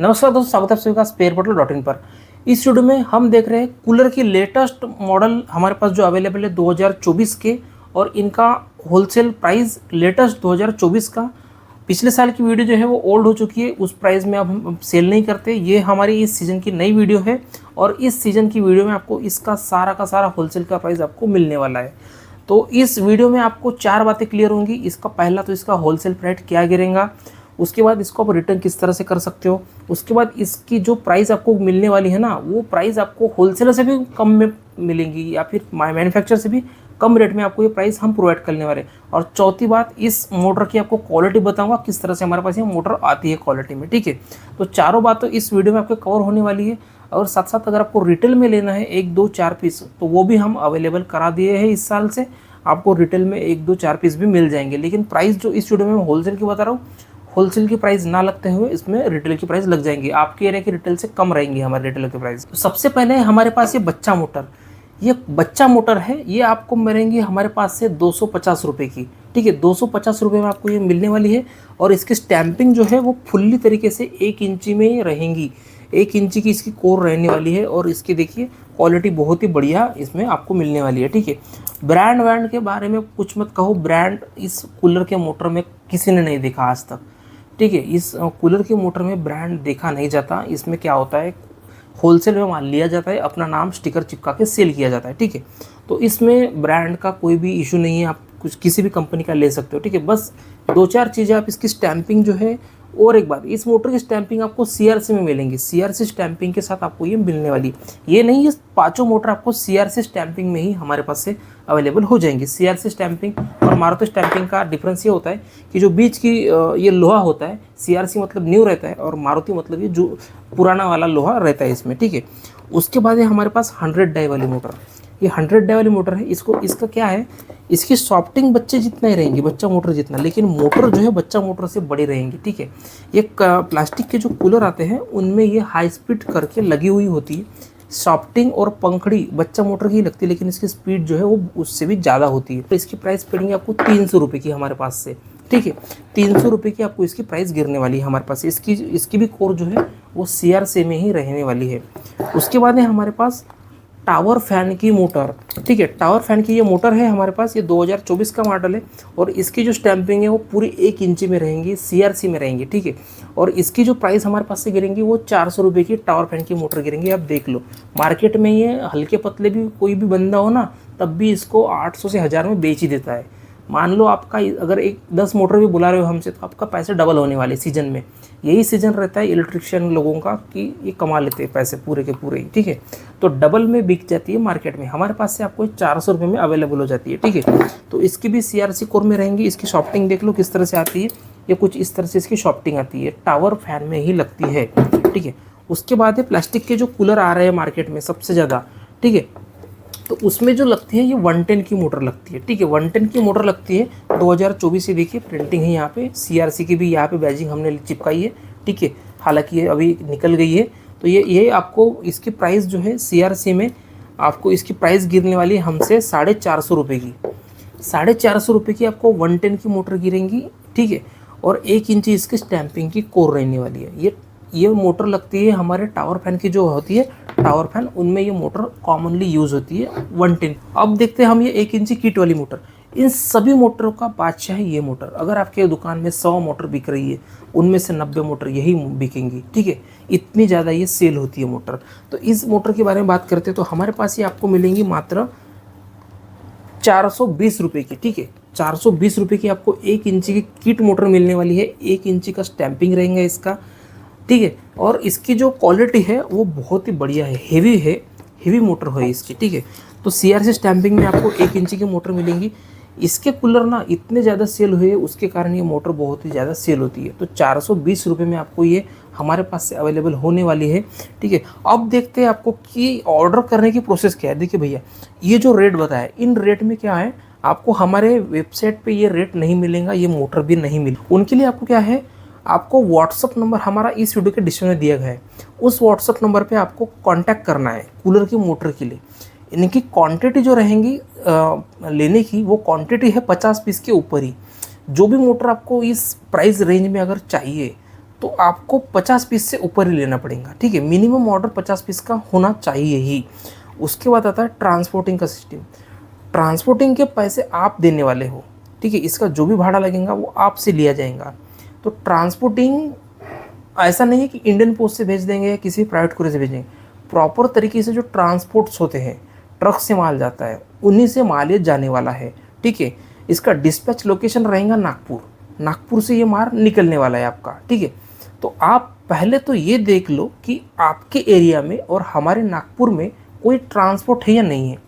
नमस्कार दोस्तों, स्वागत है आप सभी का spareportal.in पर। इस वीडियो में हम देख रहे हैं कूलर की लेटेस्ट मॉडल हमारे पास जो अवेलेबल है 2024 के, और इनका होलसेल प्राइस लेटेस्ट 2024 का। पिछले साल की वीडियो जो है वो ओल्ड हो चुकी है, उस प्राइस में अब हम सेल नहीं करते। ये हमारी इस सीज़न की नई वीडियो है और इस सीज़न की वीडियो में आपको इसका सारा का सारा होलसेल का प्राइस आपको मिलने वाला है। तो इस वीडियो में आपको 4 बातें क्लियर होंगी। इसका पहला तो इसका होलसेल प्राइस क्या गिरेगा, उसके बाद इसको आप रिटर्न किस तरह से कर सकते हो, उसके बाद इसकी जो प्राइस आपको मिलने वाली है ना, वो प्राइस आपको होलसेलर से भी कम में मिलेंगी या फिर मैन्युफैक्चरर से भी कम रेट में आपको ये प्राइस हम प्रोवाइड करने वाले। और चौथी बात, इस मोटर की आपको क्वालिटी बताऊंगा, किस तरह से हमारे पास ये मोटर आती है क्वालिटी में। ठीक है, तो चारों बात तो इस वीडियो में आपको कवर होने वाली है। और साथ साथ अगर आपको रिटेल में लेना है 1, 2, 4 पीस, तो वो भी हम अवेलेबल करा दिए हैं इस साल से। आपको रिटेल में 1, 2, 4 पीस भी मिल जाएंगे, लेकिन प्राइस जो इस वीडियो में मैं होलसेल की बता रहा हूँ, होलसेल की प्राइस ना लगते हुए इसमें रिटेल की प्राइस लग जाएंगी। आपके एरिया की रिटेल से कम रहेंगी हमारे रिटेल की प्राइस। तो सबसे पहले हमारे पास ये बच्चा मोटर, ये बच्चा मोटर है, ये आपको मिलेंगी हमारे पास से 250 रुपये की। ठीक है, 250 रुपये में आपको ये मिलने वाली है। और इसकी स्टैंपिंग जो है वो फुल्ली तरीके से 1 इंची में रहेंगी। 1 इंची की इसकी कोर रहने वाली है और इसकी देखिए क्वालिटी बहुत ही बढ़िया इसमें आपको मिलने वाली है। ठीक है, ब्रांड के बारे में कुछ मत कहो, ब्रांड इस कूलर के मोटर में किसी ने नहीं देखा आज तक। ठीक है, इस कूलर के मोटर में ब्रांड देखा नहीं जाता। इसमें क्या होता है, होलसेल में माल लिया जाता है, अपना नाम स्टिकर चिपका के सेल किया जाता है। ठीक है, तो इसमें ब्रांड का कोई भी इशू नहीं है, आप कुछ किसी भी कंपनी का ले सकते हो। ठीक है, बस 2-4 चीज़ें आप इसकी स्टैंपिंग जो है, और एक बात, इस मोटर की स्टैंपिंग आपको सीआरसी में मिलेंगी। सीआरसी स्टैंपिंग के साथ आपको ये मिलने वाली, ये नहीं, ये पाँचों मोटर आपको सीआरसी स्टैंपिंग में ही हमारे पास से अवेलेबल हो जाएंगी। सीआरसी स्टैंपिंग और मारुति स्टैंपिंग का डिफरेंस ये होता है कि जो बीच की ये लोहा होता है, सीआरसी मतलब न्यू रहता है और मारुति मतलब ये जो पुराना वाला लोहा रहता है इसमें। ठीक है, उसके बाद है हमारे पास 100 डाई वाली मोटर। ये 100 डाई वाली मोटर है, इसका क्या है, इसकी सॉफ्टिंग बच्चे जितना ही रहेंगी, बच्चा मोटर जितना, लेकिन मोटर जो है बच्चा मोटर से बड़ी रहेंगी। ठीक है, ये प्लास्टिक के जो कूलर आते हैं उनमें ये हाई स्पीड करके लगी हुई होती है। सॉफ्टिंग और पंखड़ी बच्चा मोटर की लगती है, लेकिन इसकी स्पीड जो है वो उससे भी ज़्यादा होती है। तो इसकी प्राइस पड़ेगी आपको 300 रुपये की हमारे पास से। ठीक है, 300 रुपये की आपको इसकी प्राइस गिरने वाली है हमारे पास। इसकी भी कोर जो है वो सीआरसी में ही रहने वाली है। उसके बाद है हमारे पास टावर फैन की मोटर। ठीक है, टावर फैन की ये मोटर है हमारे पास, ये 2024 का मॉडल है और इसकी जो स्टैंपिंग है वो पूरी 1 इंची में रहेंगी, सीआरसी में रहेंगी। ठीक है, और इसकी जो प्राइस हमारे पास से गिरेंगी वो 400 रुपये की टावर फैन की मोटर गिरेंगी। आप देख लो, मार्केट में ये हल्के पतले भी कोई भी बंदा हो ना, तब भी इसको 800 से 1000 में बेच ही देता है। मान लो आपका अगर 10 मोटर भी बुला रहे हो हमसे, तो आपका पैसे डबल होने वाले सीजन में। यही सीजन रहता है इलेक्ट्रिशियन लोगों का कि ये कमा लेते हैं पैसे पूरे के पूरे ही। ठीक है, तो डबल में बिक जाती है मार्केट में, हमारे पास से आपको 400 रुपये में अवेलेबल हो जाती है। ठीक है, तो इसकी भी सीआरसी कोर में रहेंगी। इसकी सॉफ्टिंग देख लो किस तरह से आती है, ये कुछ इस तरह से इसकी सॉफ्टिंग आती है, टावर फैन में ही लगती है। ठीक है, उसके बाद है प्लास्टिक के जो कूलर आ रहे हैं मार्केट में सबसे ज़्यादा। ठीक है, तो उसमें जो लगती है ये 110 की मोटर लगती है। ठीक है, 110 की मोटर लगती है 2024 से। देखिए प्रिंटिंग है यहाँ पे, सीआरसी की भी यहाँ पे बैजिंग हमने चिपकाई है। ठीक है, हालांकि ये अभी निकल गई है। तो ये आपको इसकी प्राइस जो है सीआरसी में आपको इसकी प्राइस गिरने वाली है हमसे 450 रुपये की। 450 रुपये की आपको 110 की मोटर गिरेंगी। ठीक है, और 1 इंची इसकी स्टैंपिंग की कोर रहने वाली है। ये मोटर लगती है हमारे टावर फैन की जो होती है, टावर फैन, उनमें ये मोटर कॉमनली यूज़ होती है 110। अब देखते हैं हम ये 1 इंची किट वाली मोटर। इन सभी मोटरों का बादशाह है ये मोटर। अगर आपके दुकान में 100 मोटर बिक रही है, उनमें से 90 मोटर यही बिकेंगी। ठीक है, इतनी ज़्यादा ये सेल होती है मोटर। तो इस मोटर के बारे में बात करते हैं तो हमारे पास ये आपको मिलेंगी मात्र 420 रुपये की। ठीक है, 420 रुपये की आपको 1 इंची की किट मोटर मिलने वाली है। 1 इंची का स्टैंपिंग रहेगा इसका। ठीक है, और इसकी जो क्वालिटी है वो बहुत ही बढ़िया है, हेवी मोटर है इसकी। ठीक है, तो सीआरसी स्टैंपिंग में आपको 1 इंची की मोटर मिलेंगी। इसके कूलर ना इतने ज़्यादा सेल हुए, उसके कारण ये मोटर बहुत ही ज़्यादा सेल होती है। तो 420 रुपये में आपको ये हमारे पास से अवेलेबल होने वाली है। ठीक है, अब देखते हैं आपको कि ऑर्डर करने की प्रोसेस क्या है। देखिए भैया, ये जो रेट बताया, इन रेट में क्या है, आपको हमारे वेबसाइट पर ये रेट नहीं मिलेगा, ये मोटर भी नहीं मिले। उनके लिए आपको क्या है, आपको व्हाट्सअप नंबर हमारा इस वीडियो के डिस्क्रिप्शन में दिया गया है, उस व्हाट्सअप नंबर पे आपको कांटेक्ट करना है कूलर की मोटर के लिए। इनकी क्वांटिटी जो रहेंगी लेने की, वो क्वांटिटी है 50 पीस के ऊपर ही। जो भी मोटर आपको इस प्राइस रेंज में अगर चाहिए तो आपको 50 पीस से ऊपर ही लेना पड़ेगा, ठीक है। मिनिमम ऑर्डर 50 पीस का होना चाहिए ही। उसके बाद आता है ट्रांसपोर्टिंग का सिस्टम। ट्रांसपोर्टिंग के पैसे आप देने वाले हो, ठीक है। इसका जो भी भाड़ा लगेगा वो आपसे लिया जाएगा। तो ट्रांसपोर्टिंग ऐसा नहीं है कि इंडियन पोस्ट से भेज देंगे या किसी प्राइवेट कुरियर से भेजेंगे। प्रॉपर तरीके से जो ट्रांसपोर्ट्स होते हैं, ट्रक से माल जाता है, उन्हीं से माल ये जाने वाला है, ठीक है। इसका डिस्पैच लोकेशन रहेगा नागपुर। नागपुर से ये माल निकलने वाला है आपका, ठीक है। तो आप पहले तो ये देख लो कि आपके एरिया में और हमारे नागपुर में कोई ट्रांसपोर्ट है या नहीं है।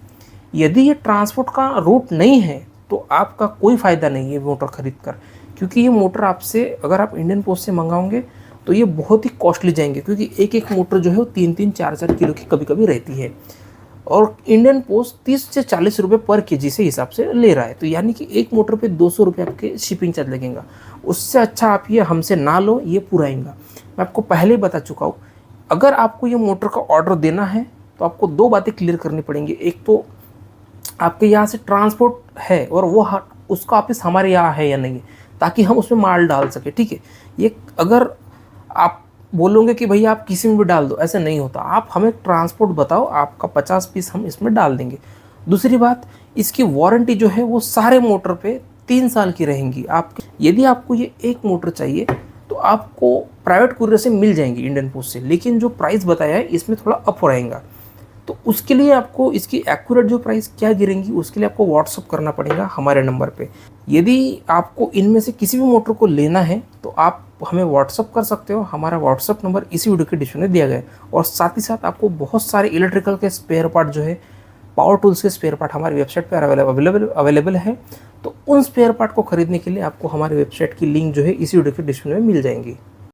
यदि ये ट्रांसपोर्ट का रूट नहीं है तो आपका कोई फ़ायदा नहीं है मोटर ख़रीद कर, क्योंकि ये मोटर आपसे अगर आप इंडियन पोस्ट से मंगाओगे तो ये बहुत ही कॉस्टली जाएंगे, क्योंकि एक एक मोटर जो है वो 3-3, 4-4 किलो की कभी कभी रहती है। और इंडियन पोस्ट 30 से 40 रुपये पर केजी से हिसाब से ले रहा है। तो यानी कि एक मोटर पे 200 रुपये आपके शिपिंग चार्ज लगेगा। उससे अच्छा आप ये हमसे ना लो, ये पूरा आएगा। मैं आपको पहले ही बता चुका हूँ, अगर आपको ये मोटर का ऑर्डर देना है तो आपको 2 बातें क्लियर करनी पड़ेंगी। एक तो आपके यहाँ से ट्रांसपोर्ट है और वो उसका ऑफिस हमारे यहाँ है या नहीं है, ताकि हम उसमें माल डाल सके, ठीक है। ये अगर आप बोलोगे कि भैया आप किसी में भी डाल दो, ऐसा नहीं होता। आप हमें ट्रांसपोर्ट बताओ, आपका 50 पीस हम इसमें डाल देंगे। दूसरी बात, इसकी वारंटी जो है वो सारे मोटर पे 3 साल की रहेंगी। आप यदि आपको ये एक मोटर चाहिए तो आपको प्राइवेट कुरियर से मिल जाएंगी इंडियन पोस्ट से, लेकिन जो प्राइस बताया है इसमें थोड़ा अप हो रहेगा। तो उसके लिए आपको इसकी एक्यूरेट जो प्राइस क्या गिरेंगी उसके लिए आपको व्हाट्सअप करना पड़ेगा हमारे नंबर पे। यदि आपको इनमें से किसी भी मोटर को लेना है तो आप हमें व्हाट्सअप कर सकते हो। हमारा व्हाट्सअप नंबर इसी वीडियो के डिस्क्रिप्शन में दिया गया है। और साथ ही साथ आपको बहुत सारे इलेक्ट्रिकल के स्पेयर पार्ट जो है, पावर टूल्स के स्पेयर पार्ट हमारी वेबसाइट पर अवेलेबल है। तो उन स्पेयर पार्ट को खरीदने के लिए आपको हमारी वेबसाइट की लिंक जो है इसी वीडियो के डिस्क्रिप्शन में मिल जाएंगी।